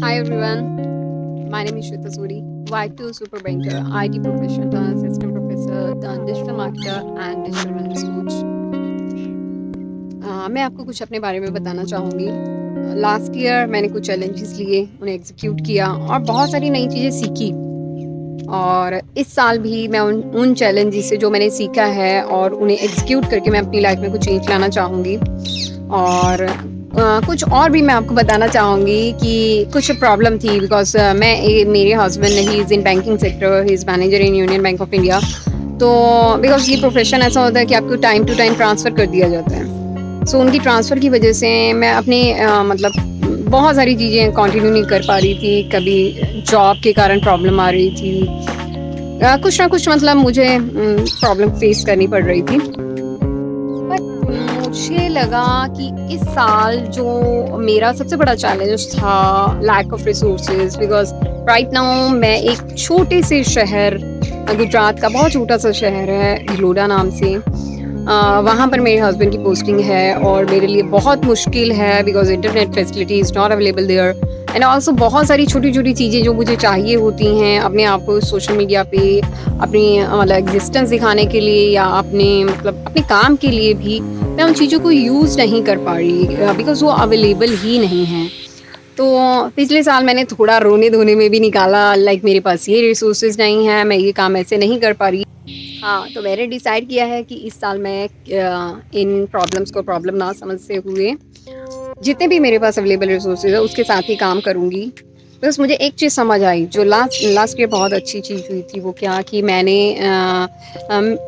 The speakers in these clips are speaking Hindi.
Hi everyone, my name is Shweta Suri, Y2 super banker, IT professional, turned assistant professor, turned digital marketer and digital wellness coach. मैं आपको कुछ अपने बारे में बताना चाहूँगी। लास्ट ईयर मैंने कुछ चैलेंजेस लिए, उन्हें एग्जीक्यूट किया और बहुत सारी नई चीज़ें सीखी। और इस साल भी मैं उन चैलेंजेस से जो मैंने सीखा है और उन्हें एग्जीक्यूट करके मैं अपनी लाइफ में कुछ चेंज लाना चाहूँगी। और कुछ और भी मैं आपको बताना चाहूँगी कि कुछ प्रॉब्लम थी बिकॉज़ मेरे husband he is in banking sector, he is manager in union bank of India. तो बिकॉज़ ये प्रोफ़ेशन ऐसा होता है कि आपको टाइम टू टाइम ट्रांसफ़र कर दिया जाता है। सो उनकी ट्रांसफ़र की वजह से मैं अपने मतलब बहुत सारी चीज़ें कंटिन्यू नहीं कर पा रही थी। कभी जॉब के कारण प्रॉब्लम आ रही थी। कुछ ना कुछ मतलब मुझे प्रॉब्लम फ़ेस करनी पड़ रही थी। बट मुझे लगा कि इस साल जो मेरा सबसे बड़ा चैलेंज था lack of resources because right now मैं एक छोटे से शहर गुजरात का बहुत छोटा सा शहर है भिलोड़ा नाम से। वहाँ पर मेरे हस्बैंड की पोस्टिंग है और मेरे लिए बहुत मुश्किल है because internet facility is not available there and also बहुत सारी छोटी-छोटी चीज़ें जो मुझे चाहिए होती हैं अपने आप को सोशल मीडिया पे अपनी मतलब एग्जिस्टेंस दिखाने के लिए या अपने मतलब अपने काम के लिए भी मैं उन चीज़ों को यूज़ नहीं कर पा रही बिकॉज़ वो अवेलेबल ही नहीं हैं। तो पिछले साल मैंने थोड़ा रोने-धोने में भी निकाला लाइक मेरे पास ये रिसोर्सेज़ नहीं है, मैं ये काम ऐसे नहीं कर पा रही। हाँ, तो मैंने डिसाइड किया है कि इस साल मैं इन प्रॉब्लम्स को प्रॉब्लम ना समझते हुए जितने भी मेरे पास अवेलेबल रिसोर्सेज है उसके साथ ही काम करूँगी। बस मुझे एक चीज़ समझ आई जो लास्ट लास्ट ईयर बहुत अच्छी चीज़ हुई थी वो क्या कि मैंने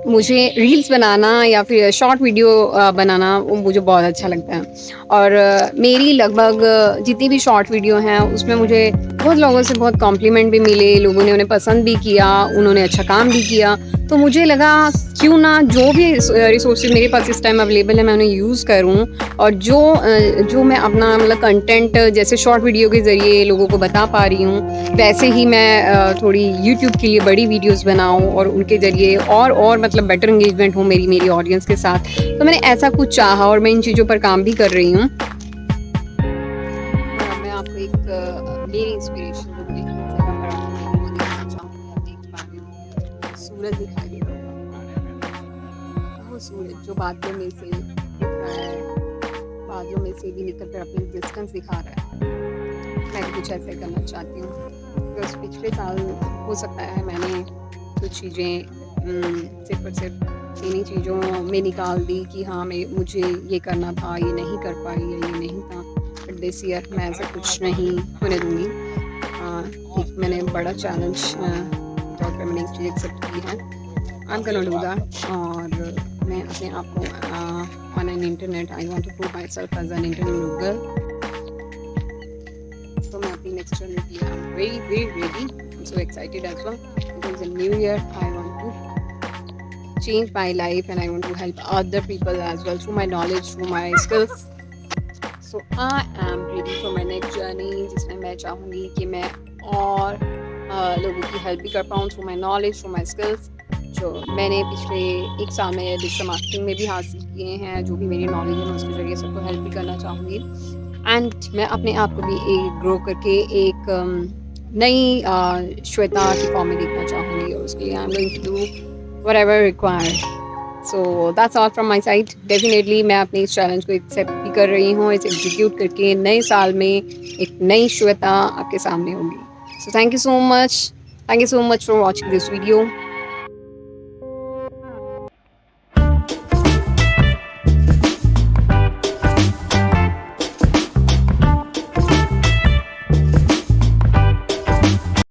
मुझे रील्स बनाना या फिर शॉर्ट वीडियो बनाना वो मुझे बहुत अच्छा लगता है। और मेरी लगभग जितनी भी शॉर्ट वीडियो हैं उसमें मुझे बहुत लोगों से बहुत कॉम्प्लीमेंट भी मिले, लोगों ने उन्हें पसंद भी किया, उन्होंने अच्छा काम भी किया। तो मुझे लगा क्यों ना जो भी रिसोर्सेज मेरे पास इस टाइम अवेलेबल है मैं उन्हें यूज़ करूँ और जो मैं अपना मतलब कंटेंट जैसे शॉर्ट वीडियो के ज़रिए लोगों को बता पा रही हूँ, वैसे ही मैं थोड़ी यूट्यूब के लिए बड़ी वीडियोज़ बनाऊँ और उनके ज़रिए और मतलब बेटर एंगेजमेंट हो मेरी मेरी ऑडियंस के साथ। तो मैंने ऐसा कुछ चाहा और मैं इन चीज़ों पर काम भी कर रही हूँ। मैं आपको एक मेरी इंस्पिरेशन जो मुझे एक जगह पर आपको मैं वो दिखाना चाहूँगी, आप देख पा रहे होंगे, सूरज दिखाई दे रहा होगा। वो सूरज जो बादलों में से दिख रहा है, बादलों में से भी निकल कर अपनी डिस्टेंस दिखा रहा है। मैं भी कुछ ऐसे करना चाहती हूँ बिकॉज़ पिछले साल हो सकता है मैंने कुछ चीज़ें सिर्फ़ और सिर्फ़ इन्हीं चीज़ों में निकाल दी कि हाँ, मुझे ये करना था, ये नहीं कर पाई या ये नहीं था। बट दिस ईयर मैं ऐसा कुछ नहीं होने दूँगी। एक मैंने बड़ा चैलेंज के तौर पे मैंने एक चीज़ एक्सेप्ट की है। I am gonna do that और मैं अपने आप को on an internet I want to prove myself as an internet girl. तो मैं अपनी नेक्स्ट जर्नी के लिए I am very very ready. I am so excited as well because in new year I want to change my life and I want to help other people as well through my knowledge, through my skills. So I am ready for my next journey जिसमें मैं चाहूँगी कि मैं और लोगों की हेल्प भी कर पाऊँ through my knowledge through my skills जो मैंने पिछले एक साल में डिजिटल मार्केटिंग में भी हासिल किए हैं। जो भी मेरी नॉलेज है मैं उसके ज़रिए सबको हेल्प भी करना चाहूँगी एंड मैं अपने आप को भी एक ग्रो करके एक नई श्वेता की फॉर्म में देखना चाहूँगी और उसके लिए I am going to do whatever required. So that's all from my side. Definitely मैं अपने इस चैलेंज को एक्सेप्ट भी कर रही हूँ, इसे एग्जीक्यूट करके नए साल में एक नई श्वेता आपके सामने होगी। So thank you so much. Thank you so much for watching this video.